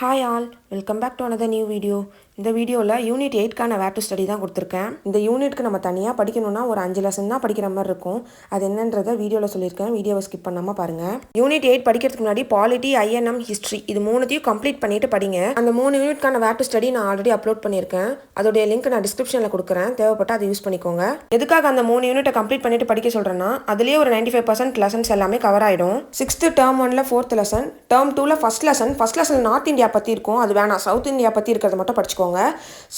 Hi all, welcome back to another new video. இந்த வீடியோவில் unit 8க்கான where to study தான் கொடுத்துருக்கேன். இந்த யூனிட்க்கு நம்ம தனியாக படிக்கணும்னா ஒரு 5 லெசன் தான் படிக்கிற மாதிரி இருக்கும். அது என்னன்றதை வீடியோவில் சொல்லியிருக்கேன். வீடியோவை ஸ்கிப் பண்ணாமல் பாருங்கள். யூனிட் 8 படிக்கிறதுக்கு முன்னாடி பாலிட்டி, ஐஎன்எம், ஹிஸ்ட்ரி இது மூணுத்தையும் கம்ப்ளீட் பண்ணிட்டு படிங்க. அந்த 3 யூனிட்க்கான வேர் டு ஸ்டடி நான் ஆல்ரெடி அப்லோட் பண்ணியிருக்கேன். அதோடைய லிங்க் நான் டிஸ்கிரிப்ஷனில் கொடுக்குறேன். தேவைப்பட்டால் அதை யூஸ் பண்ணிக்கோங்க. எதுக்காக அந்த 3 யூனிட்டை கம்ப்ளீட் பண்ணிட்டு படிக்க சொல்கிறேன்னா அதுலேயே ஒரு 95% லெசன்ஸ் எல்லாமே கவர் ஆகிடும். 6th டேர்ம் 1ல் 4th லெசன், டேர்ம் 2ல் ஃபர்ஸ்ட் லெசன் நார்த் இந்தியா பற்றி இருக்கும். அது வேணாம், சவுத் இந்தியா பற்றி இருக்கிறத மட்டும் படிச்சுக்கோங்க.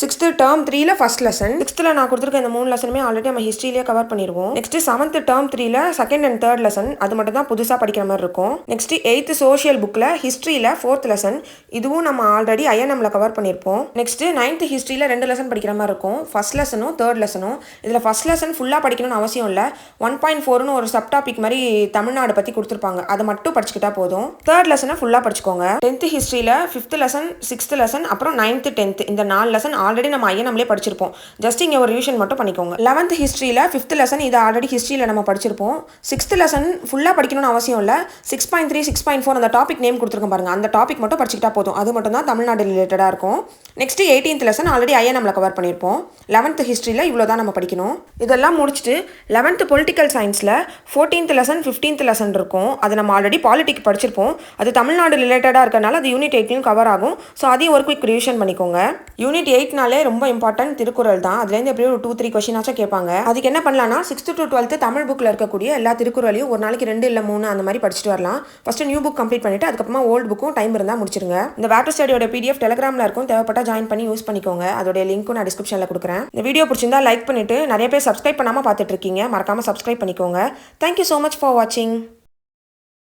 6th term 3ல first lesson, 6th நான் கொடுத்துருக்க இந்த 3 லெசனுமே ஆல்ரெடி நம்ம ஹிஸ்ட்ரியிலே கவர் பண்ணிடுவோம். நெக்ஸ்ட் 7th டேர்ம் 3ல செகண்ட் அண்ட் தேர்ட் லெசன், அது மட்டும் தான் புதுசாக படிக்கிற மாதிரி இருக்கும். நெக்ஸ்ட் 8th சோஷியல் புக்கில் ஹிஸ்ட்ரியில் 4th லெசன், இதுவும் நம்ம ஆல்ரெடி ஐஎன்எம்ல கவர் பண்ணியிருப்போம். நெக்ஸ்ட் 9th ஹிஸ்ட்ரியில் 2 லெசன் படிக்கிற மாதிரி இருக்கும், ஃபர்ஸ்ட் லெசனும் தேர்ட் லெசனும். இதில் ஃபர்ஸ்ட் லெசன் ஃபுல்லாக படிக்கணும்னு அவசியம் இல்லை. 1.4ன்னு ஒரு சப் டாபிக் மாதிரி தமிழ்நாடு பற்றி கொடுத்துருப்பாங்க, அதை மட்டும் படிச்சுக்கிட்டா போதும். தேர்ட் லெசனை ஃபுல்லாக படிச்சுக்கோங்க. 10th ஹிஸ்ட்ரியில் 5th லெசன், 6th லெசன், அப்புறம் 9th 10th இந்த 4 லெசன் ஆல்ரெடி நம்ம ஐஎன்எம்லே படிச்சிருப்போம். ஜஸ்ட் இங்கே ஒரு ரிவிஷன் மட்டும் பண்ணிக்கோங்க. 11th ஹிஸ்ட்ரியில் 5th லெசன் இது ஆல்ரெடி ஹிஸ்ட்ரியில் நம்ம படிச்சிருப்போம். 6th லெசன் ஃபுல்லாக படிக்கணும்னு அவசியம் இல்லை. 6.3, 6.4 அந்த டாபிக் நேம் கொடுத்துருக்கோம் பாருங்க, அந்த டாபிக் மட்டும் படிச்சுக்கிட்டா போதும். அது மட்டும் தான் தமிழ்நாடு ரிலேட்டடாக இருக்கும். நெக்ஸ்ட் 18th லெசன் ஆல்ரெடி ஐஎன்எம்ல கவர் பண்ணியிருப்போம். 11th ஹிஸ்ட்ரியில் இவ்வளோ தான் நம்ம படிக்கணும். இதெல்லாம் முடிச்சுட்டு 11th பொலிட்டிக்கல் சயின்ஸில் 14th லெசன், 15th லெசன் இருக்கும். அது நம்ம ஆல்ரெடி பாலிட்டிக் படிச்சிருப்போம். அது தமிழ்நாடு ரிலேட்டடாக இருக்கனால அது யூனிட் 8லையும் கவர் ஆகும். ஸோ அதையும் ஒரு குயிக் ரிவிஷன் பண்ணிக்கோங்க. யூனிட் 8னாலே ரொம்ப இம்பார்ட்டன்ட் திருக்குறள் தான். அதுலேருந்து எப்படியும் ஒரு 2-3 கொஸ்டினாச்சும் கேட்பாங்க. அதுக்கு என்ன பண்ணலாம்னா 6th to 12th தமிழ் புக்கில் இருக்கக்கூடிய எல்லா திருக்குறளையும் ஒரு நாளைக்கு 2 இல்லை 3 அந்த மாதிரி படிச்சுட்டு வரலாம். ஃபர்ஸ்ட் நியூ புக் கம்ப்ளீட் பண்ணிட்டு அதுக்கப்புறமா ஓல்டு புக்கும் டைம் இருந்தால் முடிச்சிருங்க. இந்த வேர் டு ஸ்டடியோட பிடிஎஃப் டெலிகிராமில் இருக்கும், தேவைப்பட்டா ஜாயின் பண்ணி யூஸ் பண்ணிக்கோங்க. அதோட லிங்க்கும் நான் டிஸ்கிரிப்ஷனில் கொடுக்குறேன். இந்த வீடியோ பிடிச்சிருந்தா லைக் பண்ணிட்டு, நிறைய பேர் சப்ஸ்கிரைப் பண்ணாமல் பார்த்துட்டு இருக்கீங்க, மறக்காமல் சப்ஸ்கிரைப் பண்ணிக்கோங்க. தேங்க்யூ ஸோ மச் ஃபார் வாட்சிங்.